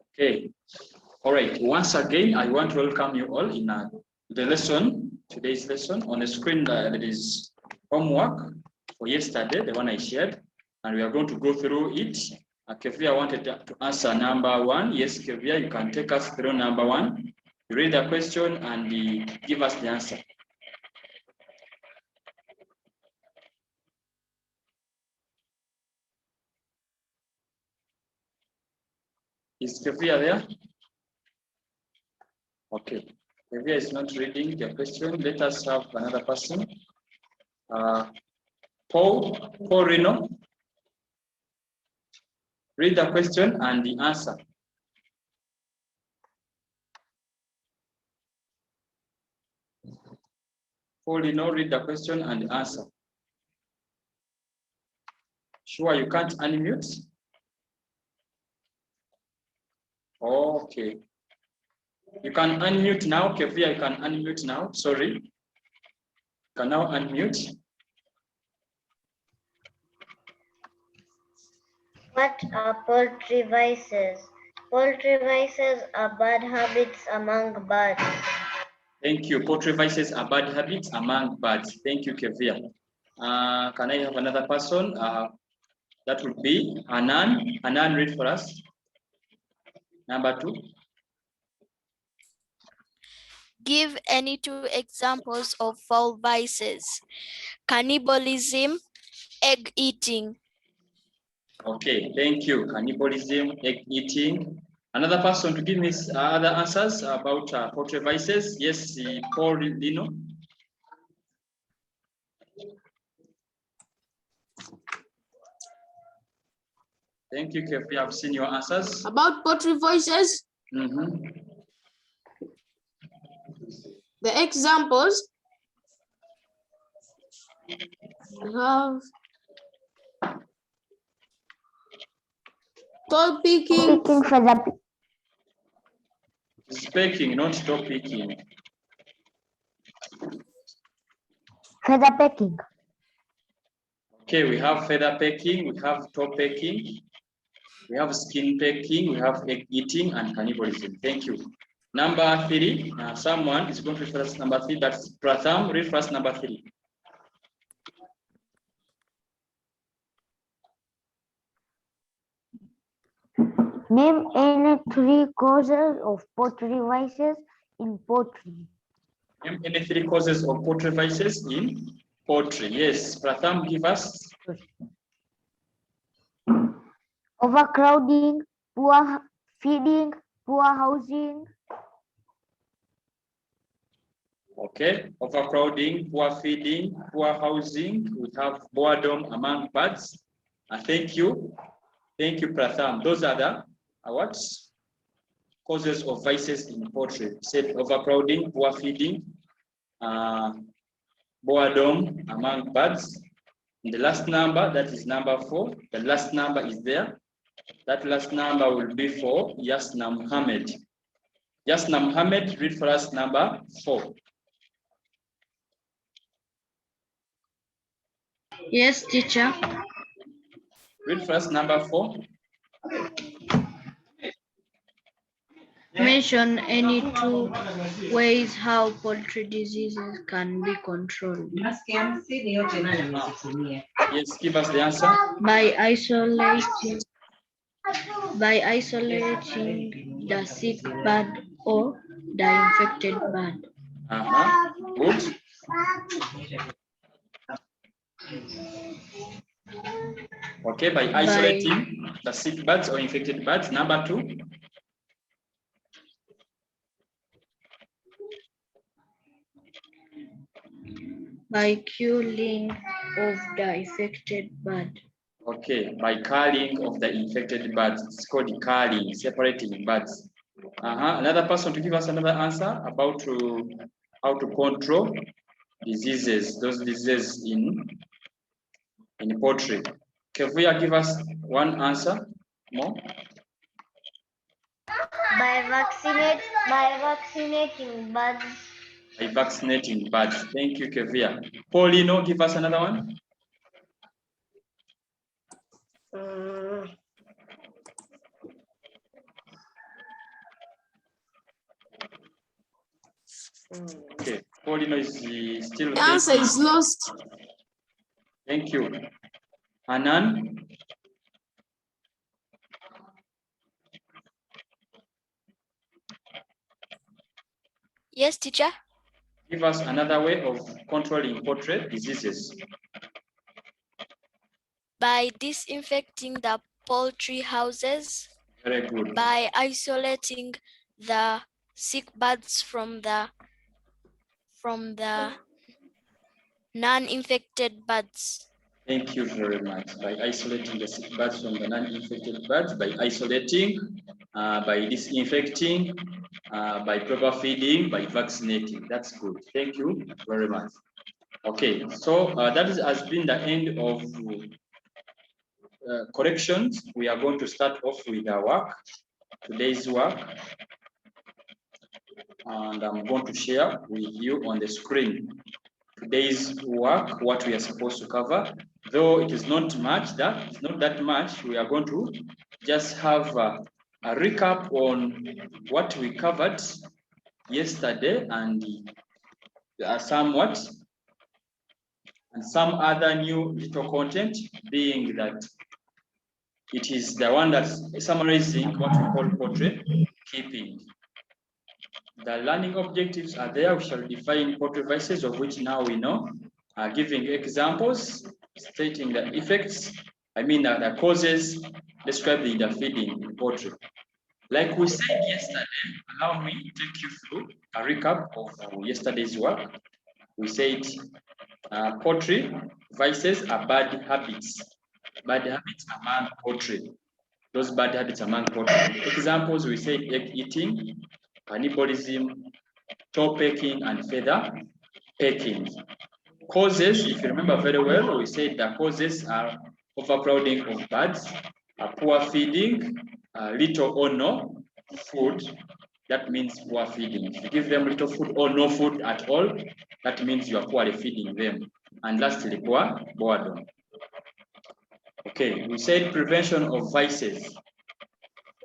Okay. All right. Once again, I want to welcome you all in the lesson, today's lesson. On the screen, there is homework for yesterday, the one I shared, and we are going to go through it. Kevia wanted to answer number 1. Yes, Kevia, you can take us through number 1. You read the question and give us the answer. Is Kevia there? Okay. Kevia is not reading the question. Let us have another person. Paul Reno. Read the question and the answer. Paul Reno, read the question and the answer. Sure, you can't unmute? Okay. You can unmute now. Kevia, you can unmute now. Sorry. You can now unmute. What are poultry vices? Poultry vices are bad habits among birds. Thank you. Poultry vices are bad habits among birds. Thank you, Kevia. Can I have another person? That would be Anan. Anan, read for us. Number 2. Give any 2 examples of foul vices: cannibalism, egg eating. Okay, thank you. Cannibalism, egg eating. Another person to give me other answers about poultry vices. Yes, Paul Lino. Thank you, Kefi. I've seen your answers. About poultry vices, the examples we have top picking, Speaking, not top picking. Feather pecking. Okay, we have feather pecking, we have top pecking, we have skin pecking, we have egg eating, and cannibalism. Thank you. Number 3, someone is going to read first number 3. That's Pratham. Read first number 3. Name any 3 causes of poultry vices in poultry. Name any 3 causes of poultry vices in poultry. Yes, Pratham, give us. Overcrowding, poor feeding, poor housing. Okay, overcrowding, poor feeding, poor housing. We have boredom among birds. Thank you. Thank you, Pratham. Those are the what? Causes of vices in poultry. Said overcrowding, poor feeding, boredom among birds. And the last number, that is number 4. The last number is there. That last number will be for Yasna Muhammad. Yasna Muhammad, read for us number 4. yes, teacher. Read for us number 4. Mention any 2 ways how poultry diseases can be controlled. Yes, give us the answer. By isolating the sick bird or the infected bird. Good. Okay, by isolating the sick birds or infected birds. Number 2. By killing of the infected bird. Okay, by culling of the infected birds. It's called culling, separating birds. Another person to give us another answer about how to control diseases, those diseases in poultry. Kevuya, give us one answer more. By vaccinating birds. By vaccinating birds. Thank you, Kevuya. Paulino, give us another one. Okay, Paulino is still The answer is lost. Thank you. Hanan? Yes, teacher. Give us another way of controlling poultry diseases. By disinfecting the poultry houses, Very good. by isolating the sick birds from the non-infected birds. Thank you very much. By isolating the sick birds from the non-infected birds, by isolating, by disinfecting, by proper feeding, by vaccinating. That's good. Thank you very much. Okay, so that has been the end of corrections. We are going to start off with our work, today's work. And I'm going to share with you on the screen today's work, what we are supposed to cover. Though it is not much, it's not that much, we are going to just have a recap on what we covered yesterday and some other new little content, being that it is the one that's summarizing what we call poultry keeping. The learning objectives are there. We shall define poultry vices, of which now we know, giving examples, stating the effects, the causes described in the feeding in poultry. Like we said yesterday, allow me to take you through a recap of yesterday's work. We said poultry vices are bad habits among poultry. Those bad habits among poultry. Examples, we said egg eating, cannibalism, toe pecking, and feather pecking. Causes, if you remember very well, we said the causes are overcrowding of birds, poor feeding, little or no food. That means poor feeding. If you give them little food or no food at all, that means you are poorly feeding them. And lastly, poor boredom. Okay, we said prevention of vices.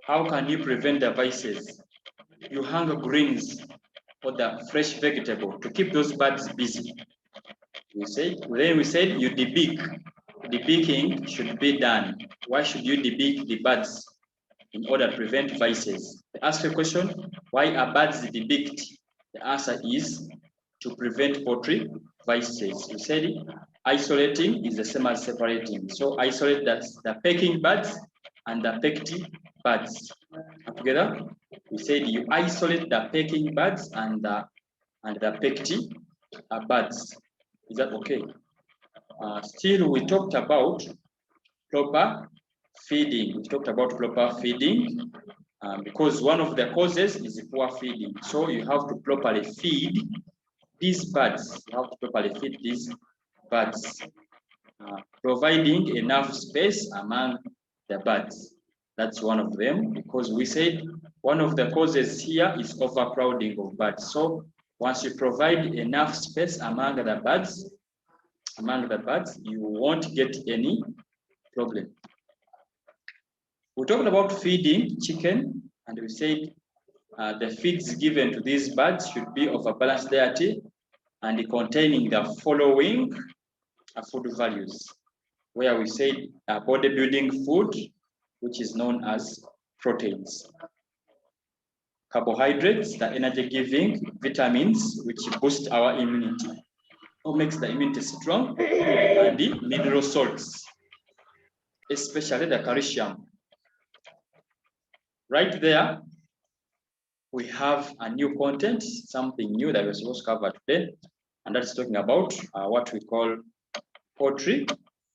How can you prevent the vices? You hang greens or the fresh vegetable to keep those birds busy. We said you debeak. Debeaking should be done. Why should you debeak the birds? In order to prevent vices. Ask the question, why are birds debeaked? The answer is to prevent poultry vices. We said isolating is the same as separating. So isolate the pecking birds and the pecked birds. Together, we said you isolate the pecking birds and the pecked birds. Is that okay? Still, we talked about proper feeding. We talked about proper feeding because one of the causes is poor feeding. So you have to properly feed these birds. You have to properly feed these birds, providing enough space among the birds. That's one of them, because we said one of the causes here is overcrowding of birds. So once you provide enough space among the birds, you won't get any problem. We talked about feeding chicken, and we said the feeds given to these birds should be of a balanced diet and containing the following food values, where we said bodybuilding food, which is known as proteins, carbohydrates, the energy-giving vitamins, which boost our immunity, or makes the immunity strong, and the mineral salts, especially the calcium. Right there, we have a new content, something new that we're supposed to cover today, and that's talking about what we call poultry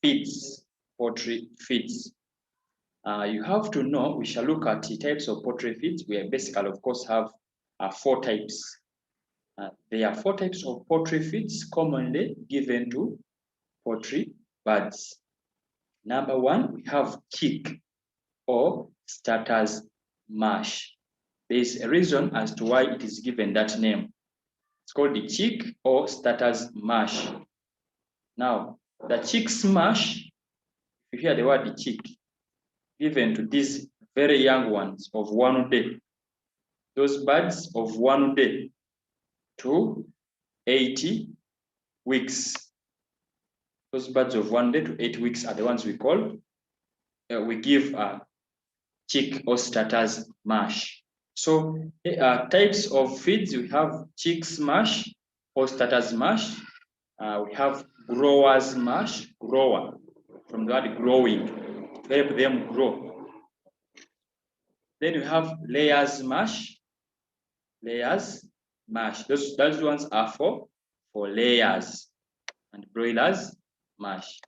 feeds. Poultry feeds. You have to know, we shall look at the types of poultry feeds. We basically, of course, have 4 types. There are 4 types of poultry feeds commonly given to poultry birds. Number 1, we have chick or starter's mash. There is a reason as to why it is given that name. It's called the chick or starter's mash. Now, the chick's mash, if you hear the word the chick, given to these very young ones of 1 day, those birds of 1 day, to 80 weeks. Those birds of 1 day to 8 weeks are the ones we call, we give chick or starters mash. So types of feeds, we have chicks mash or starters mash. We have growers mash, grower, from the word growing, to help them grow. Then we have layers mash, layers mash. Those ones are for layers, and broilers mash.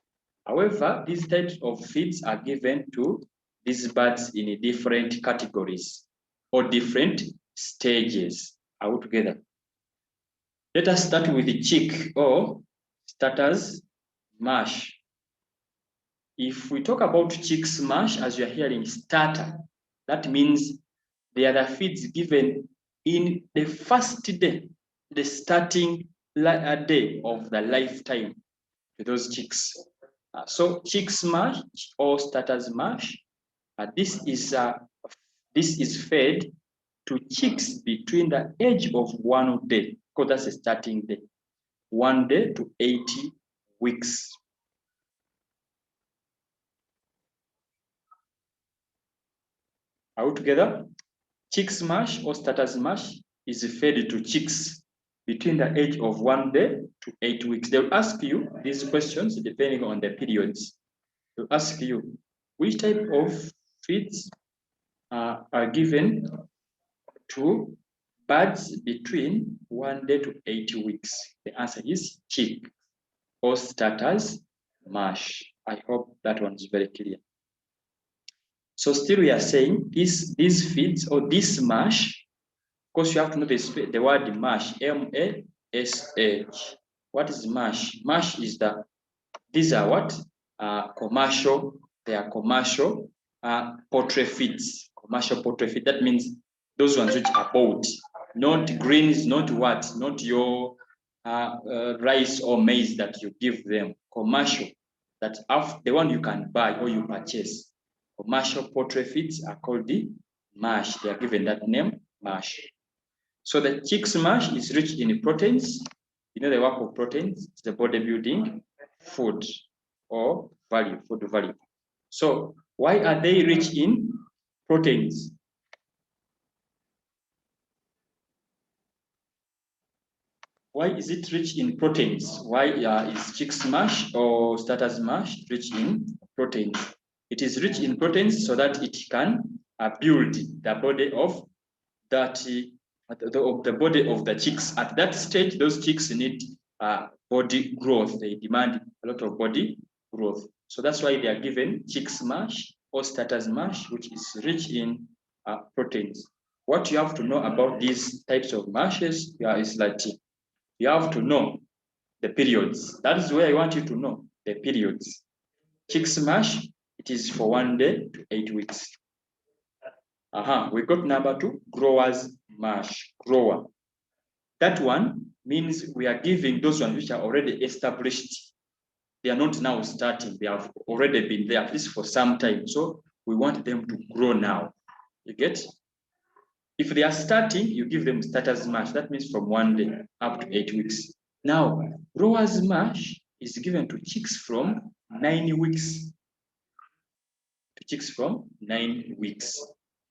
However, these types of feeds are given to these birds in different categories or different stages altogether. Let us start with the chick or starters mash. If we talk about chicks mash, as you're hearing starter, that means they are the feeds given in the first day, the starting day of the lifetime to those chicks. So chicks mash or starters mash, this is fed to chicks between the age of 1 day, because that's a starting day, 1 day to 80 weeks. Altogether, chicks mash or starters mash is fed to chicks between the age of 1 day to 8 weeks. They'll ask you these questions depending on the periods. They'll ask you which type of feeds are given to birds between 1 day to 80 weeks. The answer is chick or starters mash. I hope that one's very clear. So still we are saying these feeds or this mash, of course you have to know the word mash, M-A-S-H. What is mash? Mash is these are what? Commercial, they are commercial poultry feeds. Commercial poultry feed, that means those ones which are bought, not greens, not what, not your rice or maize that you give them. Commercial, that the one you can buy or you purchase. Commercial poultry feeds are called the mash. They are given that name, mash. So the chicks mash is rich in proteins. You know the work of proteins, it's the bodybuilding food or value, food value. So why are they rich in proteins? Why is it rich in proteins? Why is chicks mash or starters mash rich in proteins? It is rich in proteins so that it can build the body of the body of the chicks. At that stage, those chicks need body growth. They demand a lot of body growth. So that's why they are given chicks mash or starters mash, which is rich in proteins. What you have to know about these types of mashes is that you have to know the periods. That is where I want you to know the periods. Chicks mash, it is for 1 day to 8 weeks. We got number 2, growers mash, grower. That one means we are giving those ones which are already established. They are not now starting. They have already been there at least for some time. So we want them to grow now. You get? If they are starting, you give them starters mash. That means from 1 day up to 8 weeks. Now, growers mash is given to chicks from 9 weeks. To chicks from 9 weeks.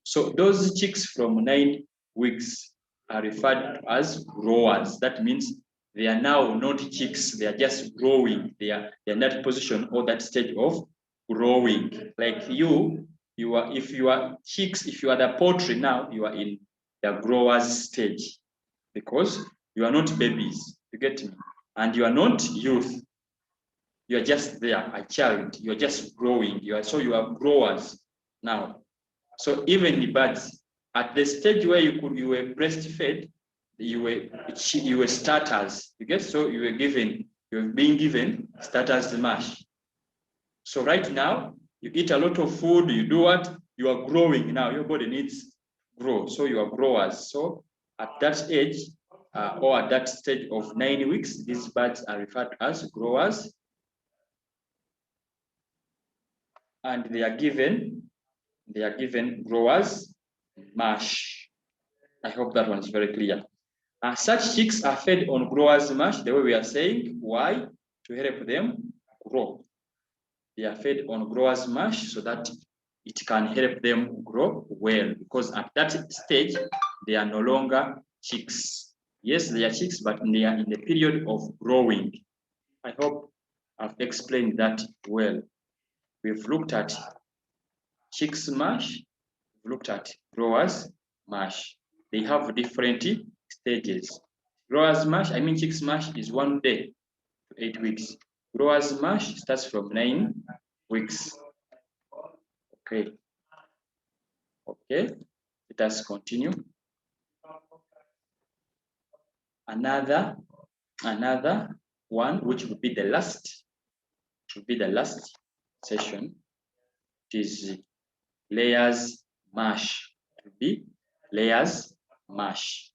So those chicks from 9 weeks are referred to as growers. That means they are now not chicks, they are just growing. They are in that position or that stage of growing. Like if you are chicks, if you are the poultry now, you are in the growers stage because you are not babies, you get me? And you are not youth. You are just there, a child. You are just growing. You are growers now. So even the birds, at the stage where you were breastfed, you were starters. You get? So you were being given starters mash. So right now, you eat a lot of food. You do what? You are growing now. Your body needs grow. So you are growers. So at that age or at that stage of 9 weeks, these birds are referred to as growers. And they are given growers mash. I hope that one is very clear. Such chicks are fed on growers mash, the way we are saying. Why? To help them grow. They are fed on growers mash so that it can help them grow well, because at that stage, they are no longer chicks. Yes, they are chicks, but they are in the period of growing. I hope I've explained that well. We've looked at chicks mash, we've looked at growers mash. They have different stages. Growers mash, I mean chicks mash, is 1 day to 8 weeks. Growers mash starts from 9 weeks. Okay. Okay, let us continue. Another one, which would be the last, session, is layers mash. It will be layers mash.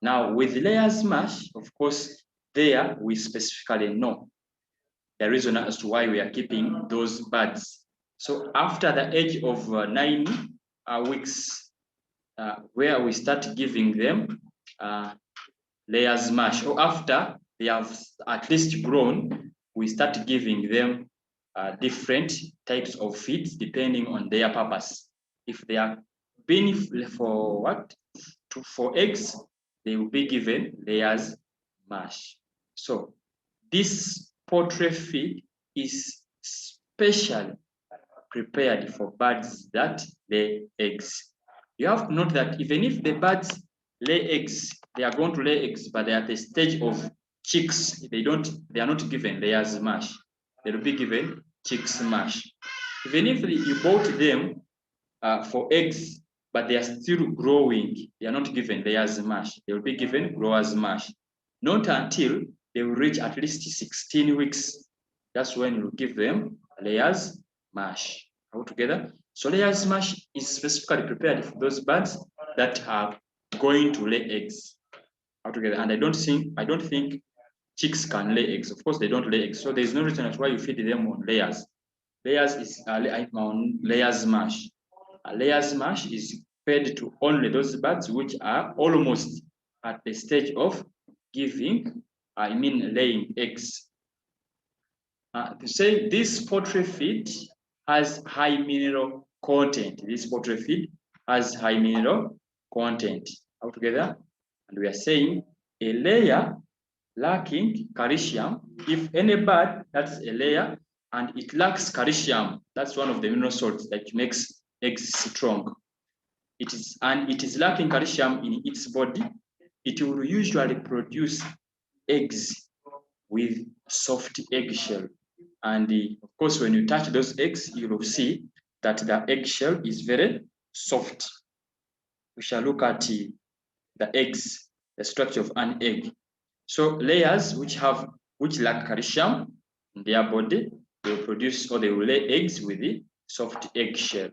Now, with layers mash, of course, there we specifically know the reason as to why we are keeping those birds. So after the age of 9 weeks, where we start giving them layers mash, or after they have at least grown, we start giving them different types of feeds depending on their purpose. If they are being for what? For eggs, they will be given layers mash. So this poultry feed is specially prepared for birds that lay eggs. You have to note that even if the birds lay eggs, they are going to lay eggs, but they are at the stage of chicks. They are not given layers mash. They will be given chicks mash. Even if you bought them for eggs, but they are still growing, they are not given layers mash. They will be given growers mash. Not until they will reach at least 16 weeks. That's when you give them layers mash. All together. So layers mash is specifically prepared for those birds that are going to lay eggs. All together. And I don't think chicks can lay eggs. Of course, they don't lay eggs. So there's no reason as why you feed them on layers. Layers is on layers mash. Layers mash is fed to only those birds which are almost at the stage of laying eggs. To say this poultry feed has high mineral content. This poultry feed has high mineral content. Altogether, and we are saying a layer lacking calcium. If any bird that's a layer and it lacks calcium, that's one of the mineral salts that makes eggs strong. It is lacking calcium in its body. It will usually produce eggs with soft eggshell. And of course, when you touch those eggs, you will see that the eggshell is very soft. We shall look at the eggs, the structure of an egg. So layers which lack calcium in their body, they will produce or they will lay eggs with the soft eggshell.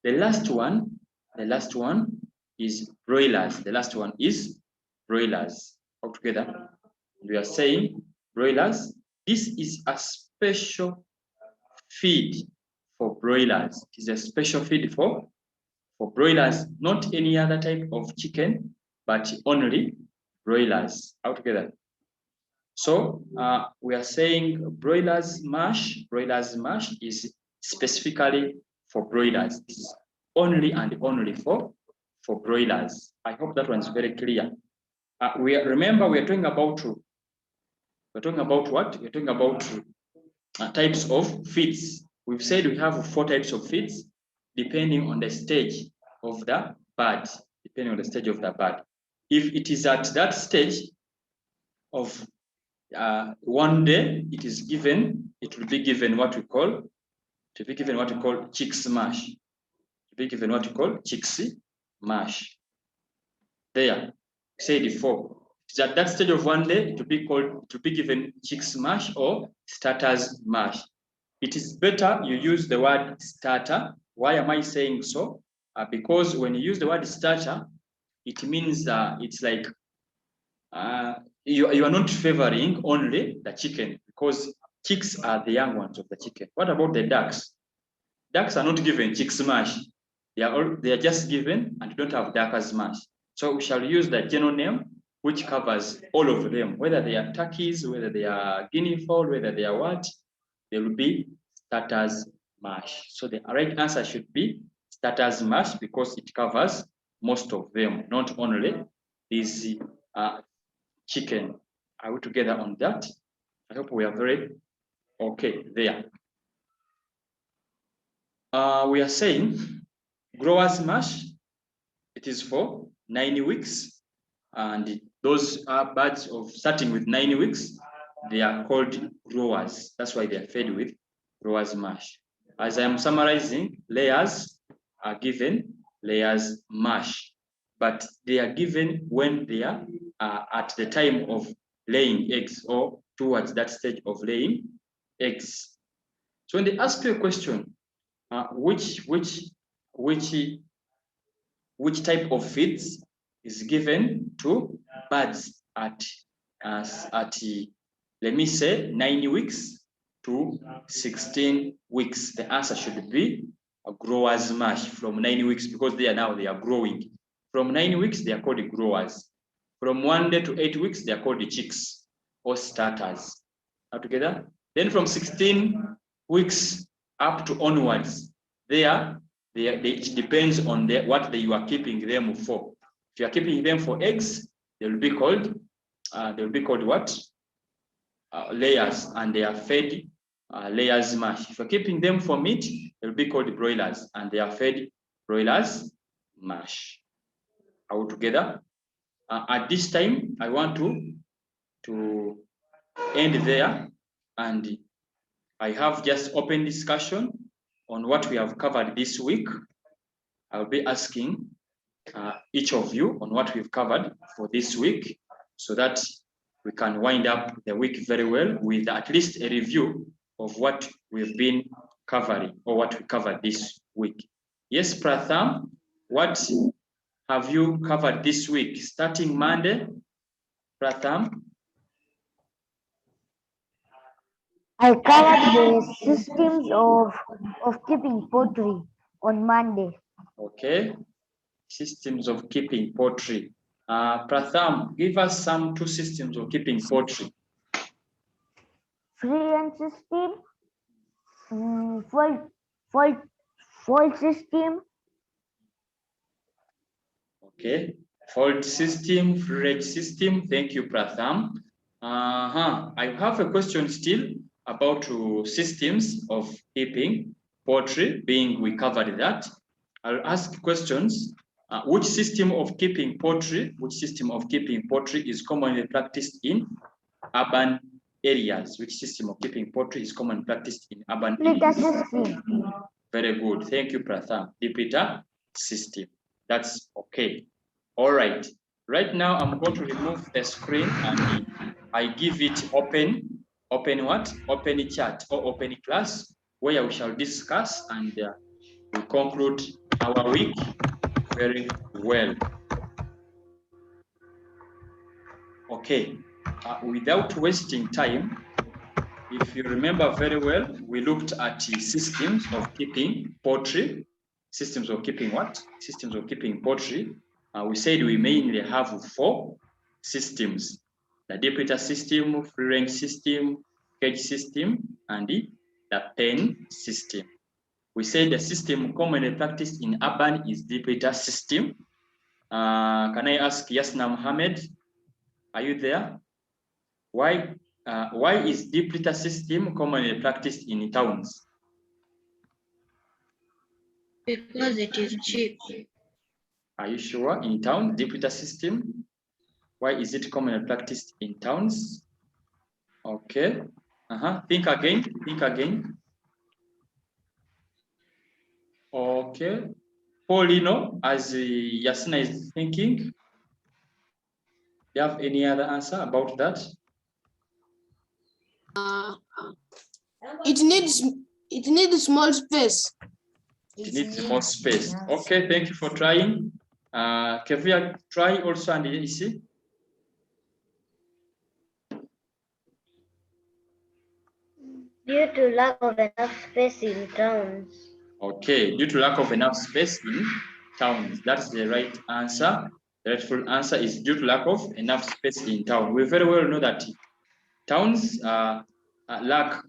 The last one is broilers. The last one is broilers. Altogether, we are saying broilers. This is a special feed for broilers. It is a special feed for broilers, not any other type of chicken, but only broilers altogether. So we are saying broilers mash is specifically for broilers. It is only and only for broilers. I hope that one is very clear. Remember, we're talking about what? We're talking about types of feeds. We've said we have 4 types of feeds depending on the stage of the bird. If it is at that stage of 1 day, it will be given what we call chicks mash. There, said before. At that stage of 1 day, it will be given chicks mash or starters mash. It is better you use the word starter. Why am I saying so? Because when you use the word starter, it means it's like you are not favoring only the chicken, because chicks are the young ones of the chicken. What about the ducks? Ducks are not given chicks mash. They are just given and don't have duckers mash. So we shall use the general name, which covers all of them, whether they are turkeys, whether they are guinea fowl, whether they are what, they will be starters mash. So the right answer should be starters mash because it covers most of them, not only this chicken. Are we together on that? I hope we are very okay there. We are saying growers mash, it is for 9 weeks, and those are birds of starting with 9 weeks, they are called growers. That's why they are fed with growers mash. As I am summarizing, layers are given layers mash, but they are given when they are at the time of laying eggs or towards that stage of laying eggs. So when they ask you a question, which type of feeds is given to birds at let me say 9 weeks to 16 weeks? The answer should be a grower's mash from 9 weeks, because they are growing. From 9 weeks, they are called growers. From 1 day to 8 weeks, they are called the chicks or starters. Are together? Then from 16 weeks up to onwards, it depends on what you are keeping them for. If you are keeping them for eggs, they will be called what? Layers, and they are fed layers mash. If you're keeping them for meat, they will be called broilers, and they are fed broilers mash. Are we together? At this time, I want to end there, and I have just open discussion on what we have covered this week. I'll be asking each of you on what we've covered for this week, so that we can wind up the week very well with at least a review of what we've been covering or what we covered this week. Yes, Pratham, what have you covered this week? Starting Monday, Pratham? I covered the systems of keeping poultry on Monday. Okay, systems of keeping poultry. Pratham, give us some 2 systems of keeping poultry. Free range system, fold system. Okay, fold system, free range system. Thank you, Pratham. I have a question still about systems of keeping poultry, being we covered that. I'll ask questions. Which system of keeping poultry is commonly practiced in urban areas? Which system of keeping poultry is commonly practiced in urban areas? System. Very good. Thank you, Pratham. Deep-litter system. That's okay. All right. Right now, I'm going to remove the screen and I give it open what? Open chat or open class, where we shall discuss and we conclude our week very well. Okay. Without wasting time, if you remember very well, we looked at the systems of keeping poultry. Systems of keeping what? Systems of keeping poultry. We said we mainly have 4 systems: the deep-litter system, free-range system, cage system, and the pen system. We said the system commonly practiced in urban is deep-litter system. Can I ask Yasna Mohammed, are you there? Why is deep-litter system commonly practiced in towns? Because it is cheap. Are you sure? In town, deep-litter system? Why is it commonly practiced in towns? Okay. Think again. Okay. Paulino, as Yasna is thinking, do you have any other answer about that? It needs small space. It needs more space. Okay, thank you for trying. Kevia, try also and easy. Due to lack of enough space in towns. Okay, due to lack of enough space in towns. That's the right answer. The rightful answer is due to lack of enough space in town. We very well know that towns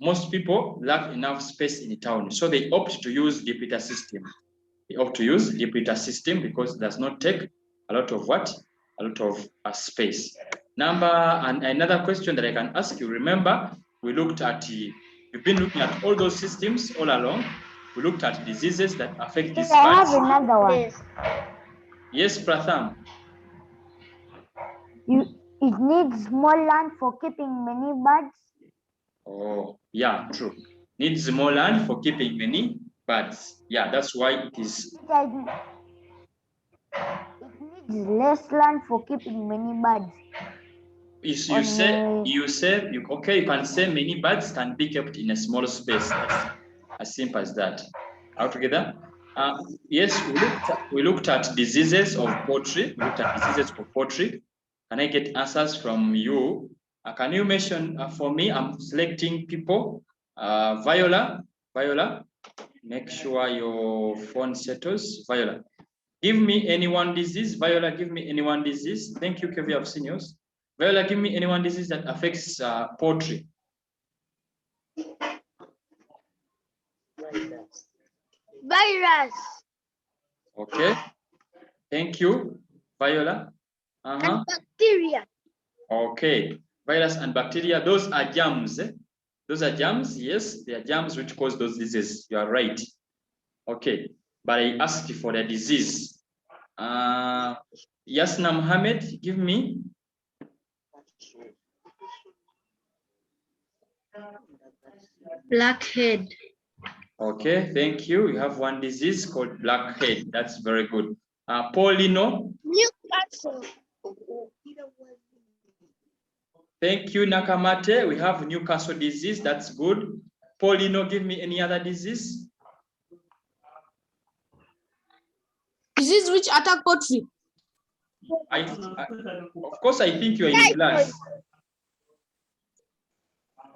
most people lack enough space in town, so they opt to use deep litter system. They opt to use deep litter system because it does not take a lot of what? A lot of space. Another question that I can ask you, remember, we looked at, we've been looking at all those systems all along. We looked at diseases that affect these I have birds. another one. Yes. Yes, Pratham. It needs more land for keeping many birds. Oh, yeah, true. Needs more land for keeping many birds. Yeah, that's why it is. It needs less land for keeping many birds. You say you can say many birds can be kept in a small space. As simple as that. Altogether, yes, we looked at diseases of poultry. We looked at diseases of poultry. Can I get answers from you? Can you mention for me? I'm selecting people. Viola, make sure your phone settles. Viola, give me any one disease. Viola, give me any one disease. Thank you, Kevin. I've seen yours. Viola, give me any one disease that affects poultry. Virus. Okay. Thank you, Viola. And bacteria. Okay. Virus and bacteria, those are germs. Those are germs. Yes, they are germs which cause those diseases. You are right. Okay. But I asked you for the disease. Yasna Mohammed, give me. Blackhead. Okay, thank you. You have one disease called blackhead. That's very good. Paulino. Newcastle. Thank you, Nakamate. We have Newcastle disease. That's good. Paulino, give me any other disease. Disease which attack poultry. Of course, I think you are in class.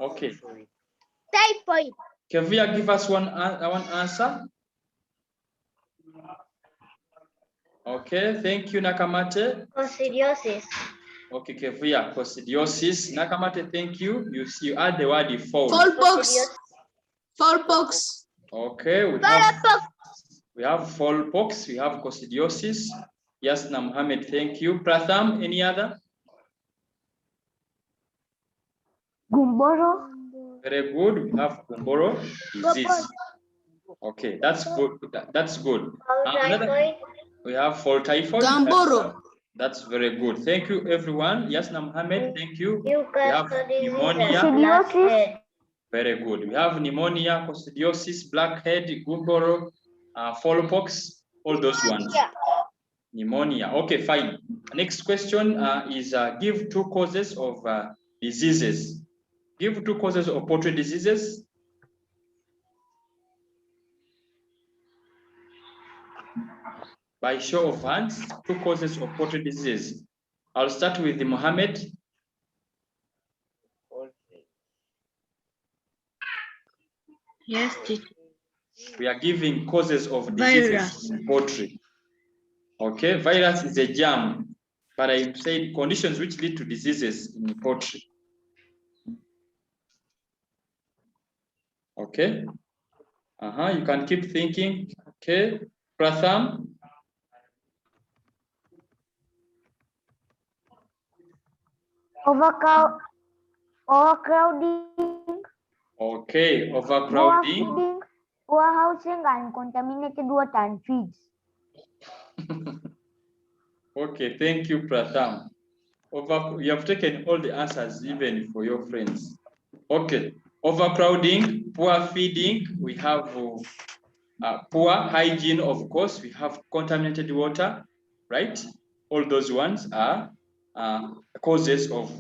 Okay. Typhoid. Kevia, give us one answer. Okay, thank you, Nakamate. Coccidiosis. Okay, Kevia, coccidiosis. Nakamate, thank you. You add the word fowl. Fowlpox. Okay, we have fowlpox, we have coccidiosis. Yasna Mohammed, thank you. Pratham, any other? Gumboro. Very good. We have Gumboro disease. Okay, that's good. That's good. We have fall typhoid. Gamboro. That's very good. Thank you, everyone. Yasna Mohammed, thank you. We have Newcastle disease. pneumonia. Coccidiosis. Very good. We have pneumonia, coccidiosis, blackhead, Gumboro, fowlpox, all those ones. Pneumonia. Okay, fine. Next question is give two causes of diseases. Give two causes of poultry diseases. By show of hands, two causes of poultry disease. I'll start with Mohammed. Yes, teacher. We are giving causes of diseases in poultry. Okay, virus is a germ, but I said conditions which lead to diseases in poultry. Okay. You can keep thinking. Okay. Pratham. Overcrowding. Okay, overcrowding. Poor housing and contaminated water and feeds. Okay, thank you, Pratham. You have taken all the answers, even for your friends. Okay, overcrowding, poor feeding, we have poor hygiene, of course, we have contaminated water, right? All those ones are causes of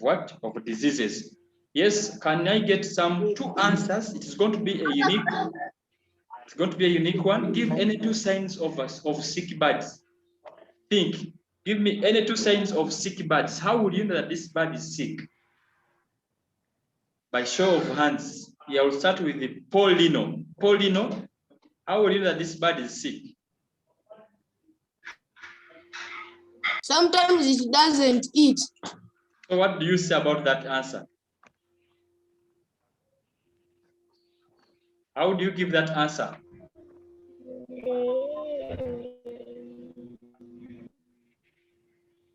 what? Of diseases. Yes, can I get two answers? It is going to be a unique. It's going to be a unique one. Give any two signs of sick birds. Think. Give me any two signs of sick birds. How would you know that this bird is sick? By show of hands. Yeah, will start with the Paulino. Paulino, how would you know that this bird is sick? Sometimes it doesn't eat. So what do you say about that answer? How do you give that answer?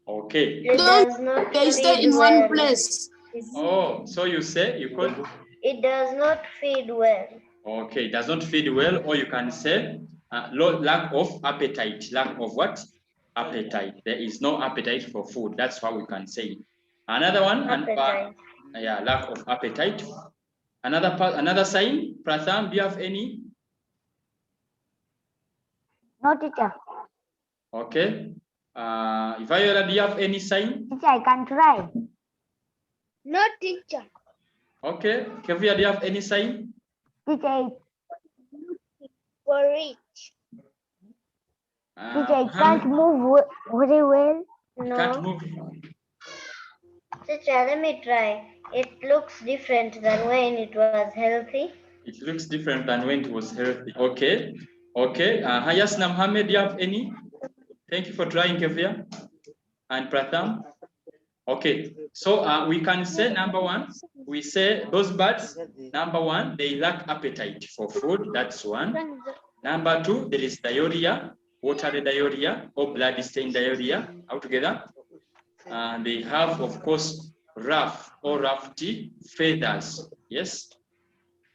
Okay. It does not They stay feed in one well. place. Oh, so you say you could. It does not feed well. Okay, does not feed well, or you can say lack of appetite. Lack of what? Appetite. There is no appetite for food. That's how we can say it. Another one, Appetite. yeah, lack of appetite. Another sign. Pratham, do you have any? No, teacher. Okay. Viola, do you have any sign? Teacher, I can try. No, teacher. Okay. Kevia, do you have any sign? Teacher, For it. teacher, it Mohammed, can't move very well. can't No. move. Teacher, let me try. It looks different than when it was healthy. It looks different than when it was healthy. Okay. Okay. Yasna Mohammed, do you have any? Thank you for trying, Kevia. And Pratham. Okay. So we can say number one, we say those birds, number one, they lack appetite for food. That's one. Number two, there is diarrhea, watery diarrhea or blood stain diarrhea altogether. And they have, of course, rough or rufty feathers. Yes,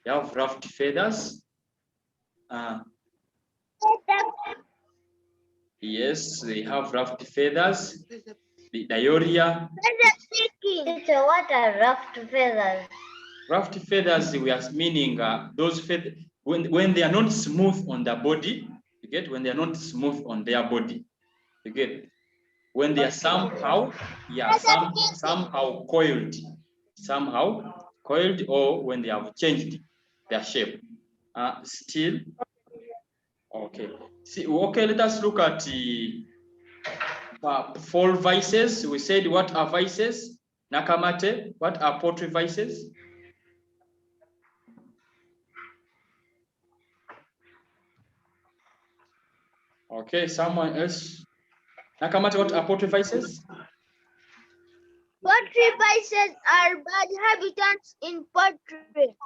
they have rufty feathers. Yes, they have rufty feathers. The diarrhea. Teacher, what are ruffed feathers? Rufty feathers, we are meaning those feathers when they are not smooth on the body. You get when they are not smooth on their body. You get when they are somehow, yeah, somehow coiled, or when they have changed their shape. Still, okay. See, okay. Let us look at the 4 vices. We said what are vices? Nakamate, what are poultry vices? Okay, someone else. Nakamate, what are poultry vices? Poultry vices are bad habitats in poultry.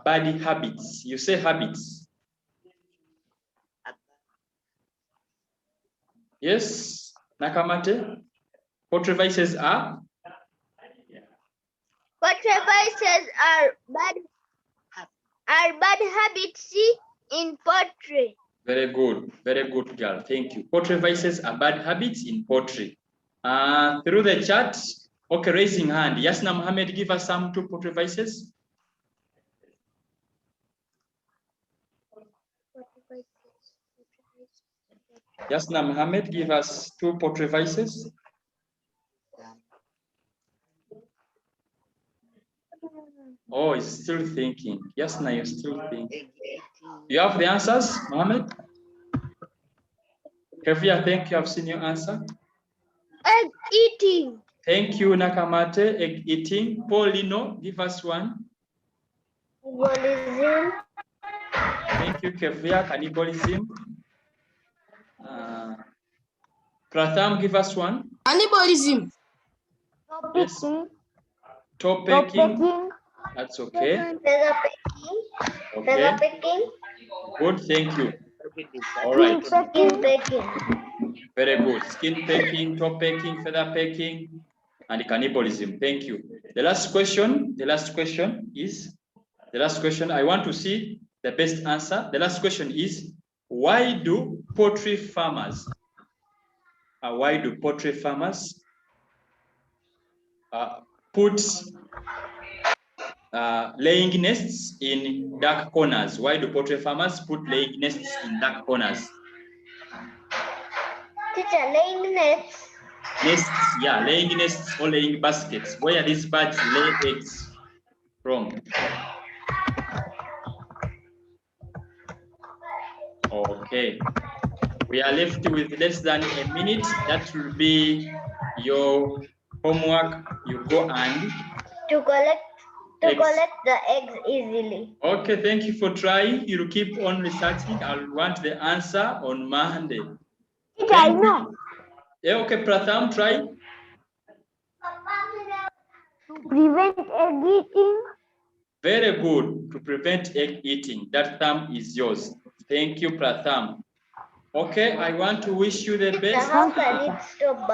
Bad habits. You say habits. Yes, Nakamate. Poultry vices are? Poultry vices are bad habits in poultry. Very good, girl. Thank you. Poultry vices are bad habits in poultry. Through the chat, okay, raising hand. Yasna Mohammed, give us some 2 poultry vices. Yasna Mohammed, give us 2 poultry vices. Oh, he's still thinking. Yasna, you're still thinking. You have the answers, Mohammed? Kevia, thank you. I've seen your answer. Egg eating. Thank you, Nakamate. Egg eating. Paulino, give us one. Cannibalism. Thank you, Kevia. Cannibalism. Pratham, give us one. Cannibalism. Yes. Picking, Top top picking. picking, That's okay. Feather picking. Okay. Feather picking. Good, thank you. All skin right. Skin pecking, picking. Very good. Skin pecking, top pecking, feather pecking, and cannibalism. Thank you. The last question I want to see the best answer. The last question is, why do poultry farmers put laying nests in dark corners? Why do poultry farmers put laying nests in dark corners? Teacher, laying nets. Nests, yeah, laying nests or laying baskets. Where these birds lay eggs from? Okay. We are left with less than a minute. That will be your homework. You go and To collect eggs. the eggs easily. Okay, thank you for trying. You'll keep on researching. I'll want the answer on Monday. teacher, I know. Yeah, okay, Pratham, try. To prevent egg eating. Very good. To prevent egg eating. That thumb is yours. Thank you, Pratham. Okay, I want to wish you the best. How can it stop